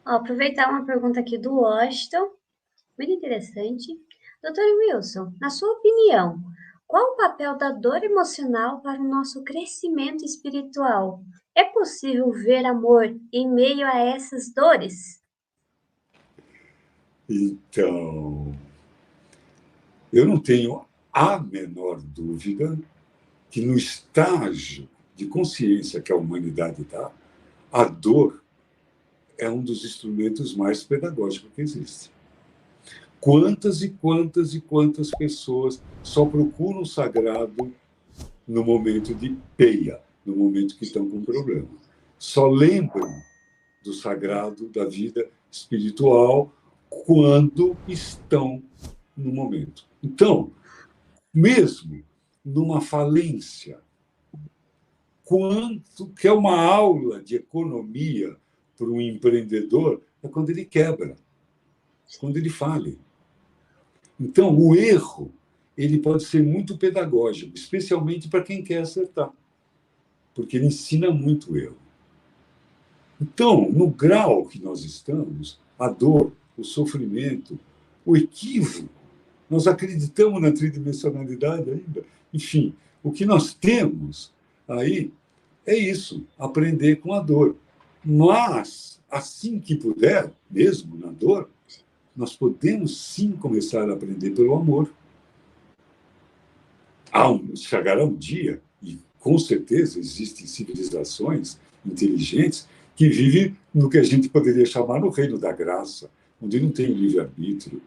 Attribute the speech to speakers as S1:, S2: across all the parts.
S1: Ó, aproveitar uma pergunta aqui do Washington, muito interessante. Doutor Wilson, na sua opinião, qual o papel da dor emocional para o nosso crescimento espiritual? É possível ver amor em meio a essas dores?
S2: Então, eu não tenho a menor dúvida que no estágio de consciência que a humanidade está, a dor é um dos instrumentos mais pedagógicos que existe. Quantas e quantas e quantas pessoas só procuram o sagrado no momento de peia, no momento que estão com problema. Só lembram do sagrado, da vida espiritual, quando estão no momento. Então, mesmo numa falência, quanto que é uma aula de economia para um empreendedor é quando ele quebra, quando ele fale. Então, o erro ele pode ser muito pedagógico, especialmente para quem quer acertar, porque ele ensina muito o erro. Então, no grau que nós estamos, a dor, o sofrimento, o equívoco, nós acreditamos na tridimensionalidade ainda. Enfim, o que nós temos aí é isso, aprender com a dor. Mas, assim que puder, mesmo na dor, nós podemos sim começar a aprender pelo amor. Chegará um dia, e com certeza existem civilizações inteligentes que vivem no que a gente poderia chamar no reino da graça, onde não tem o livre-arbítrio,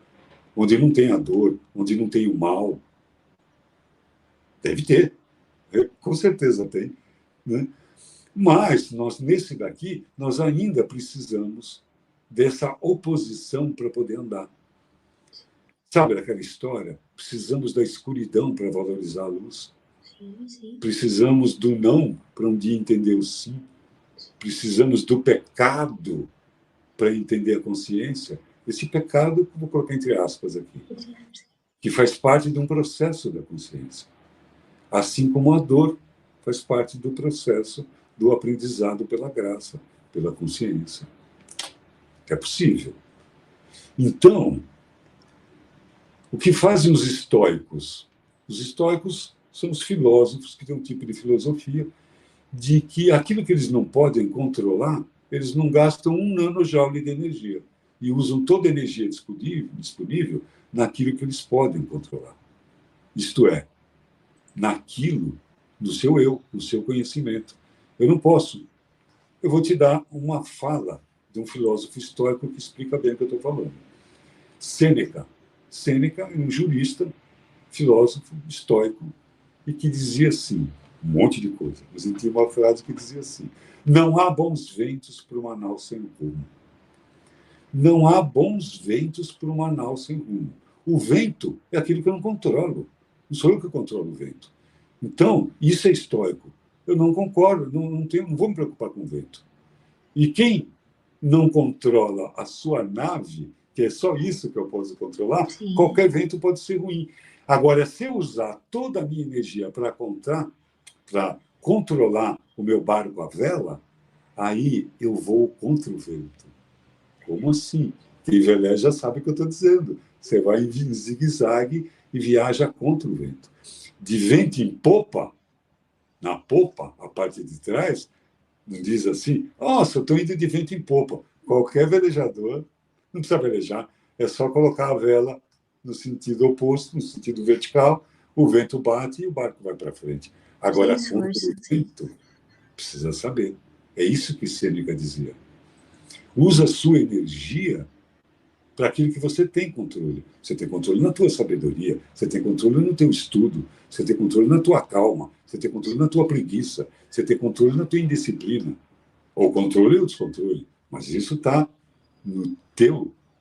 S2: onde não tem a dor, onde não tem o mal. Deve ter, com certeza tem. Né? Mas nós, nesse daqui, nós ainda precisamos dessa oposição para poder andar. Sabe aquela história? Precisamos da escuridão para valorizar a luz.
S1: Sim, sim.
S2: Precisamos do não para um dia entender o sim. Precisamos do pecado para entender a consciência. Esse pecado, vou colocar entre aspas aqui, que faz parte de um processo da consciência. Assim como a dor faz parte do processo do aprendizado pela graça, pela consciência. É possível. Então, o que fazem os estoicos? Os estoicos são os filósofos que têm um tipo de filosofia de que aquilo que eles não podem controlar, eles não gastam um nanojoule de energia e usam toda a energia disponível naquilo que eles podem controlar. Isto é, naquilo do seu eu, do seu conhecimento. Eu não posso. Eu vou te dar uma fala de um filósofo estoico que explica bem o que eu estou falando. Sêneca. Sêneca é um jurista, filósofo, estoico, e que dizia assim, um monte de coisa, mas ele tinha uma frase que dizia assim: não há bons ventos para uma nau sem rumo. Não há bons ventos para uma nau sem rumo. O vento é aquilo que eu não controlo. Não sou eu que controlo o vento. Então, isso é estoico. Eu não concordo, não vou me preocupar com o vento. E quem não controla a sua nave, que é só isso que eu posso controlar, sim, qualquer vento pode ser ruim. Agora, se eu usar toda a minha energia para controlar o meu barco à vela, aí eu vou contra o vento. Como assim? Quem velé já sabe o que eu estou dizendo. Você vai em zigue-zague e viaja contra o vento. De vento em popa, na popa, a parte de trás, não diz assim: nossa, eu estou indo de vento em popa. Qualquer velejador não precisa velejar, é só colocar a vela no sentido oposto, no sentido vertical, o vento bate e o barco vai para frente. Agora, contra o vento, precisa saber. É isso que Sêneca dizia. Usa a sua energia para aquilo que você tem controle. Você tem controle na tua sabedoria, você tem controle no teu estudo, você tem controle na tua calma, você tem controle na tua preguiça, você tem controle na tua indisciplina. Ou controle ou descontrole. Mas isso está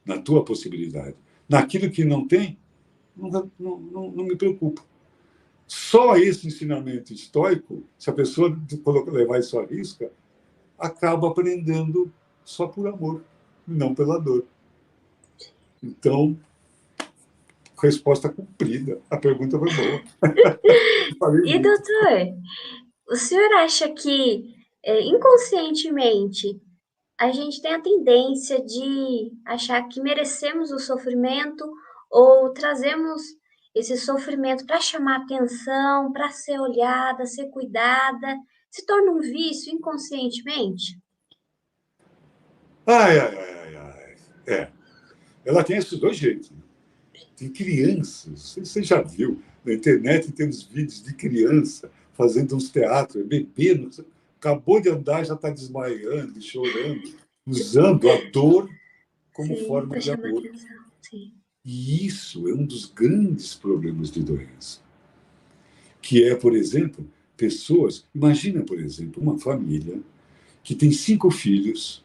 S2: na tua possibilidade. Naquilo que não tem, não me preocupo. Só esse ensinamento estoico, se a pessoa levar isso à risca, acaba aprendendo só por amor, não pela dor. Então, resposta cumprida. A pergunta foi boa.
S1: E, doutor, o senhor acha que inconscientemente a gente tem a tendência de achar que merecemos o sofrimento ou trazemos esse sofrimento para chamar atenção, para ser olhada, ser cuidada, se torna um vício inconscientemente?
S2: Ai, ai, ai, ai, ai. É. Ela tem esses dois jeitos. Né? Tem crianças, você já viu, na internet tem uns vídeos de criança fazendo uns teatros, bebê, acabou de andar, já está desmaiando, chorando, usando a dor como
S1: Sim,
S2: forma
S1: para
S2: de
S1: chamar
S2: amor.
S1: atenção. Sim.
S2: E isso é um dos grandes problemas de doença, que é, por exemplo, pessoas. Imagina, por exemplo, uma família que tem 5 filhos,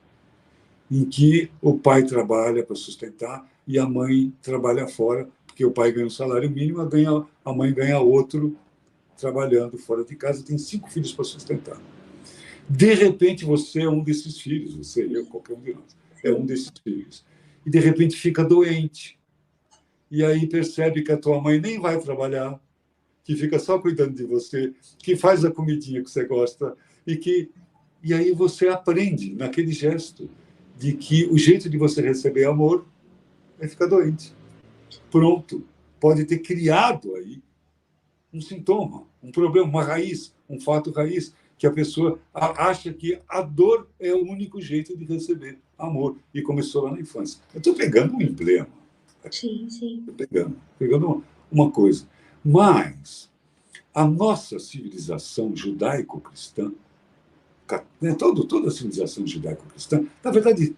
S2: em que o pai trabalha para sustentar e a mãe trabalha fora, porque o pai ganha um salário mínimo, a mãe ganha outro trabalhando fora de casa, tem 5 filhos para sustentar. De repente, você é um desses filhos, você, eu, qualquer um de nós, é um
S1: Sim.
S2: desses filhos. E, de repente, fica doente. E aí percebe que a tua mãe nem vai trabalhar, que fica só cuidando de você, que faz a comidinha que você gosta, e aí você aprende naquele gesto de que o jeito de você receber amor é ficar doente. Pronto. Pode ter criado aí um sintoma, um problema, uma raiz, um fato raiz, que a pessoa acha que a dor é o único jeito de receber amor. E começou lá na infância. Eu estou pegando um emblema,
S1: Sim, sim.
S2: estou pegando uma coisa. Mas a nossa civilização judaico-cristã, né, toda a civilização judaico-cristã, na verdade,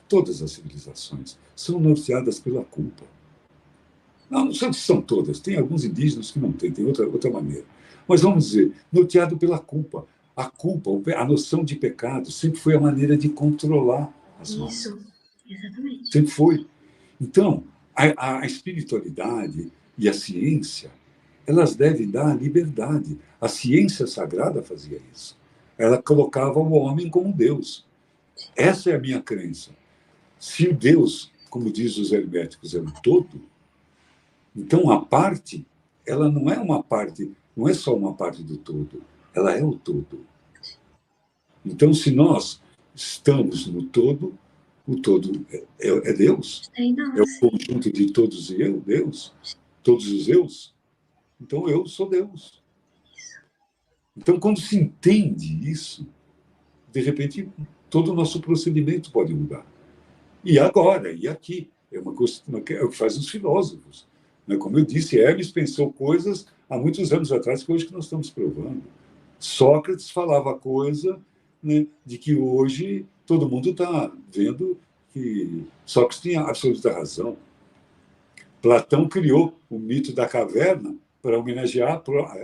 S2: todas as civilizações, são norteadas pela culpa. Não sei se são todas, tem alguns indígenas que não têm, tem outra maneira. Mas vamos dizer, norteado pela culpa. A culpa, a noção de pecado, sempre foi a maneira de controlar as massas.
S1: Isso, exatamente.
S2: Sempre foi. Então, a espiritualidade e a ciência, elas devem dar liberdade. A ciência sagrada fazia isso. Ela colocava o homem como Deus. Essa é a minha crença. Se o Deus, como diz os herméticos, é um todo, então a parte, ela não é uma parte, não é só uma parte do todo, ela é o todo. Então, se nós estamos no todo, o todo é Deus.
S1: Aí
S2: É o
S1: nós, sim.
S2: conjunto de todos e eu, Deus. Todos os eus. Então, eu sou Deus. Então, quando se entende isso, de repente, todo o nosso procedimento pode mudar. E agora, e aqui. É uma coisa, é o que fazem os filósofos. Né? Como eu disse, Hermes pensou coisas há muitos anos atrás que hoje que nós estamos provando. Sócrates falava coisa, né, de que hoje todo mundo está vendo que Sócrates tinha absoluta razão. Platão criou o mito da caverna para homenagear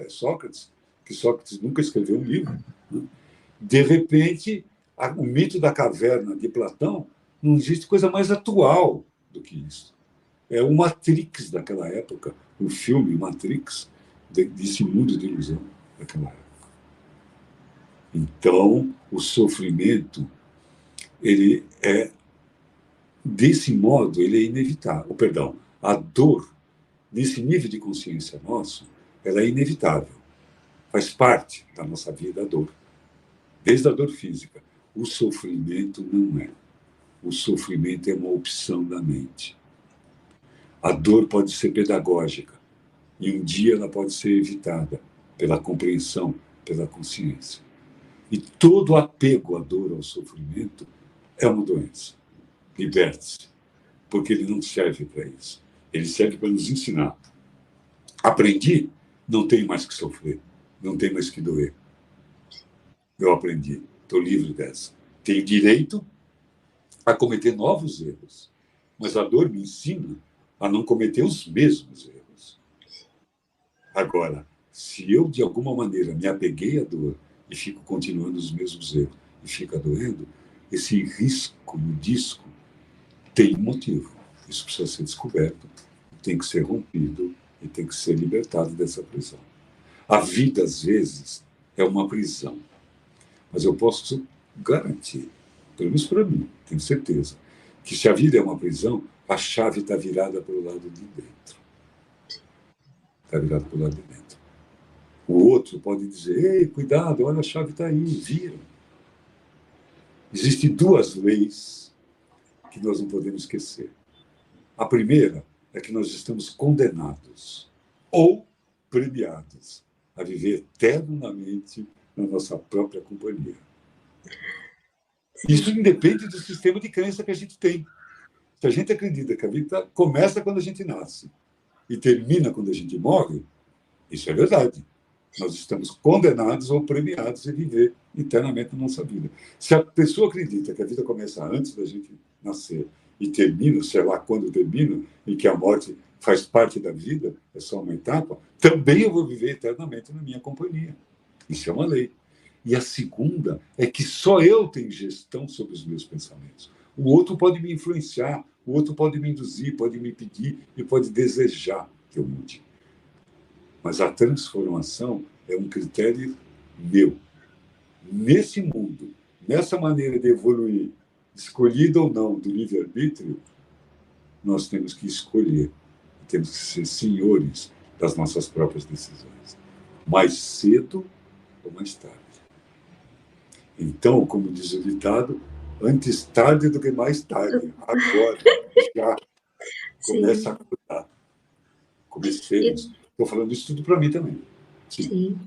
S2: Sócrates, que Sócrates nunca escreveu um livro. Né? De repente, o mito da caverna de Platão não existe coisa mais atual do que isso. É o Matrix daquela época, o filme Matrix, desse mundo de ilusão daquela época. Então, o sofrimento, ele é, desse modo, ele é inevitável. Perdão, a dor, nesse nível de consciência nosso, ela é inevitável. Faz parte da nossa vida a dor. Desde a dor física. O sofrimento não é. O sofrimento é uma opção da mente. A dor pode ser pedagógica. E um dia ela pode ser evitada pela compreensão, pela consciência. E todo apego à dor, ao sofrimento, é uma doença. Liberte-se, porque ele não serve para isso. Ele serve para nos ensinar. Aprendi, não tenho mais que sofrer, não tenho mais que doer. Eu aprendi, estou livre dessa. Tenho direito a cometer novos erros, mas a dor me ensina a não cometer os mesmos erros. Agora, se eu, de alguma maneira, me apeguei à dor e fico continuando os mesmos erros e fica doendo, esse risco no disco tem um motivo. Isso precisa ser descoberto, tem que ser rompido e tem que ser libertado dessa prisão. A vida, às vezes, é uma prisão. Mas eu posso garantir, pelo menos para mim, tenho certeza, que se a vida é uma prisão, a chave está virada para o lado de dentro. Está virada para o lado de dentro. O outro pode dizer, ei, cuidado, olha, a chave está aí, vira. Existem duas leis que nós não podemos esquecer. A primeira é que nós estamos condenados ou premiados a viver eternamente na nossa própria companhia. Isso independe do sistema de crença que a gente tem. Se a gente acredita que a vida começa quando a gente nasce e termina quando a gente morre, isso é verdade. Nós estamos condenados ou premiados a viver eternamente na nossa vida. Se a pessoa acredita que a vida começa antes da gente nascer e termina, sei lá quando termina, e que a morte faz parte da vida, é só uma etapa, também eu vou viver eternamente na minha companhia. Isso é uma lei. E a segunda é que só eu tenho gestão sobre os meus pensamentos. O outro pode me influenciar, o outro pode me induzir, pode me pedir e pode desejar que eu mude. Mas a transformação é um critério meu. Nesse mundo, nessa maneira de evoluir, escolhida ou não do livre-arbítrio, nós temos que escolher, temos que ser senhores das nossas próprias decisões, mais cedo ou mais tarde. Então, como diz o ditado, antes tarde do que mais tarde. Agora, já começa a acordar. Comecei. Estou falando isso tudo para mim também.
S1: Sim.